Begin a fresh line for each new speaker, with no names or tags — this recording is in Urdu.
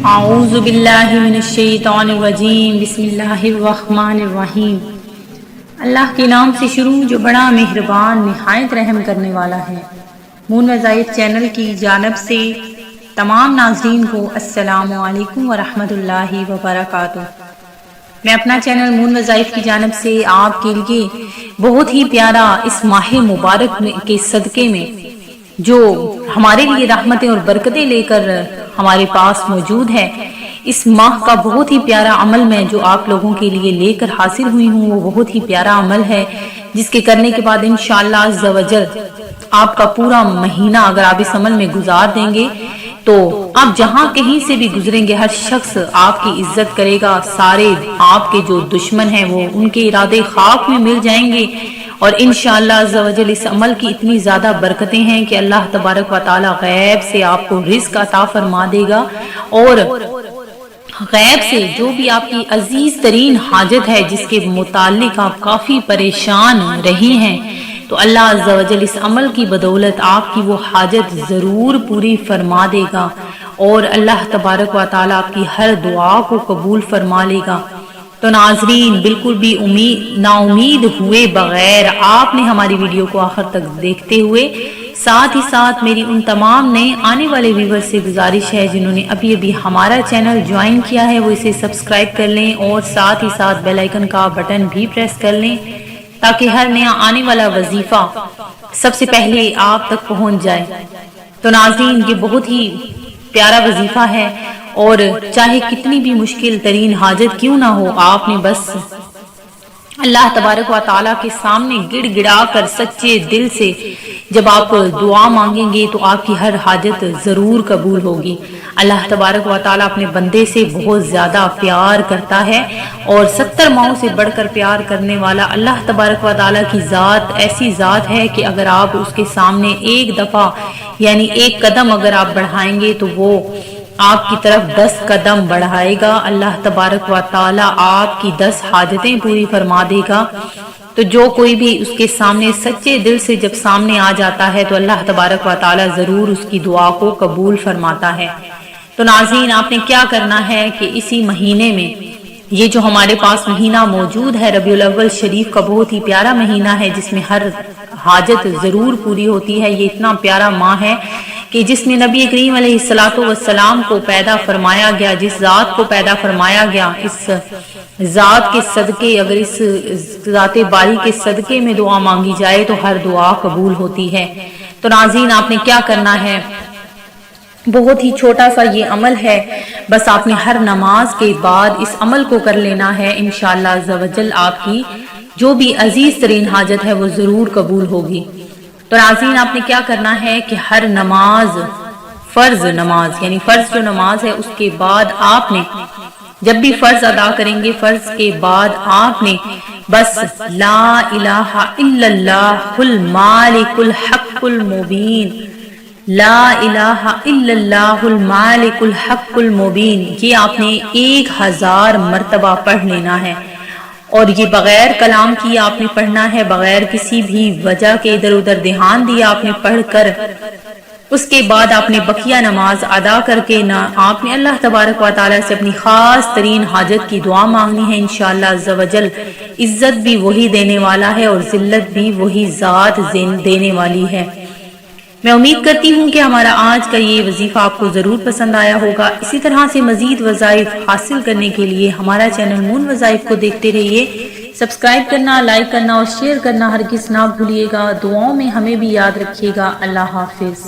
اعوذ باللہ من الشیطان الرجیم بسم اللہ الرحمن الرحیم۔ اللہ کے نام سے شروع جو بڑا مہربان نہایت رحم کرنے والا ہے۔ مون وظائف چینل کی جانب سے تمام ناظرین کو السلام علیکم ورحمۃ اللہ وبرکاتہ۔ میں اپنا چینل مون وظائف کی جانب سے آپ کے لیے بہت ہی پیارا اس ماہ مبارک کے صدقے میں جو ہمارے لیے رحمتیں اور برکتیں لے کر ہمارے پاس موجود ہے، اس ماہ کا بہت ہی پیارا عمل میں جو آپ لوگوں کے لیے لے کر حاصل ہوئی ہوں، وہ بہت ہی پیارا عمل ہے جس کے کرنے کے بعد انشاءاللہ عز و جل آپ کا پورا مہینہ اگر آپ اس عمل میں گزار دیں گے تو آپ جہاں کہیں سے بھی گزریں گے ہر شخص آپ کی عزت کرے گا، سارے آپ کے جو دشمن ہیں وہ ان کے ارادے خاک میں مل جائیں گے، اور انشاءاللہ عز و جل اس عمل کی اتنی زیادہ برکتیں ہیں کہ اللہ تبارک و تعالی غیب سے آپ کو رزق عطا فرما دے گا، اور غیب سے جو بھی آپ کی عزیز ترین حاجت ہے جس کے متعلق آپ کافی پریشان رہی ہیں، تو اللہ عز و جل اس عمل کی بدولت آپ کی وہ حاجت ضرور پوری فرما دے گا، اور اللہ تبارک و تعالی آپ کی ہر دعا کو قبول فرما لے گا۔ تو ناظرین بالکل بھی نا امید ہوئے بغیر آپ نے ہماری ویڈیو کو آخر تک دیکھتے ہوئے ساتھ ہی ساتھ میری ان تمام نئے آنے والے ویور سے گزارش ہے جنہوں نے ابھی ہمارا چینل جوائن کیا ہے وہ اسے سبسکرائب کر لیں، اور ساتھ ہی ساتھ بیل آئیکن کا بٹن بھی پریس کر لیں تاکہ ہر نیا آنے والا وظیفہ سب سے پہلے آپ تک پہنچ جائے۔ تو ناظرین یہ بہت ہی پیارا وظیفہ ہے، اور چاہے کتنی بھی مشکل ترین حاجت کیوں نہ ہو، آپ نے بس اللہ تبارک و تعالیٰ کے سامنے گڑ گڑا کر سچے دل سے جب آپ دعا مانگیں گے تو آپ کی ہر حاجت ضرور قبول ہوگی۔ اللہ تبارک و تعالیٰ اپنے بندے سے بہت زیادہ پیار کرتا ہے، اور 70 ماؤں سے بڑھ کر پیار کرنے والا اللہ تبارک و تعالیٰ کی ذات ایسی ذات ہے کہ اگر آپ اس کے سامنے ایک دفعہ یعنی ایک قدم اگر آپ بڑھائیں گے تو وہ آپ کی طرف 10 قدم بڑھائے گا۔ اللہ تبارک و تعالیٰ آپ کی 10 حاجتیں پوری فرما دے گا۔ تو جو کوئی بھی اس کے سامنے سچے دل سے جب سامنے آ جاتا ہے تو اللہ تبارک و تعالیٰ ضرور اس کی دعا کو قبول فرماتا ہے۔ تو ناظرین آپ نے کیا کرنا ہے کہ اسی مہینے میں یہ جو ہمارے پاس مہینہ موجود ہے ربیع الاول شریف کا بہت ہی پیارا مہینہ ہے جس میں ہر حاجت ضرور پوری ہوتی ہے، یہ اتنا پیارا ماہ ہے کہ جس میں نبی کریم علیہ الصلوۃ والسلام کو پیدا فرمایا گیا، جس ذات کو پیدا فرمایا گیا، اس ذات کے صدقے اگر اس ذات باری کے صدقے میں دعا مانگی جائے تو ہر دعا قبول ہوتی ہے۔ تو ناظرین آپ نے کیا کرنا ہے، بہت ہی چھوٹا سا یہ عمل ہے، بس آپ نے ہر نماز کے بعد اس عمل کو کر لینا ہے، انشاءاللہ عز و جل آپ کی جو بھی عزیز ترین حاجت ہے وہ ضرور قبول ہوگی۔ تو ناظرین آپ نے کیا کرنا ہے کہ ہر نماز فرض نماز یعنی فرض جو نماز ہے اس کے بعد آپ نے جب بھی فرض ادا کریں گے فرض کے بعد آپ نے بس لا الہ الا اللہ المالک الحق المبین، لا الہ الا اللہ المالک الحق المبین، یہ آپ نے 1000 مرتبہ پڑھ لینا ہے، اور یہ بغیر کلام کی آپ نے پڑھنا ہے، بغیر کسی بھی وجہ کے ادھر ادھر دھیان دیا آپ نے پڑھ کر اس کے بعد آپ نے بقیہ نماز ادا کر کے آپ نے اللہ تبارک و تعالیٰ سے اپنی خاص ترین حاجت کی دعا مانگنی ہے۔ انشاءاللہ عز و جل عزت بھی وہی دینے والا ہے اور ذلت بھی وہی ذات دینے والی ہے۔ میں امید کرتی ہوں کہ ہمارا آج کا یہ وظیفہ آپ کو ضرور پسند آیا ہوگا۔ اسی طرح سے مزید وظائف حاصل کرنے کے لیے ہمارا چینل مون وظائف کو دیکھتے رہیے، سبسکرائب کرنا، لائک کرنا اور شیئر کرنا ہرگز نہ بھولیے گا۔ دعاؤں میں ہمیں بھی یاد رکھیے گا۔ اللہ حافظ۔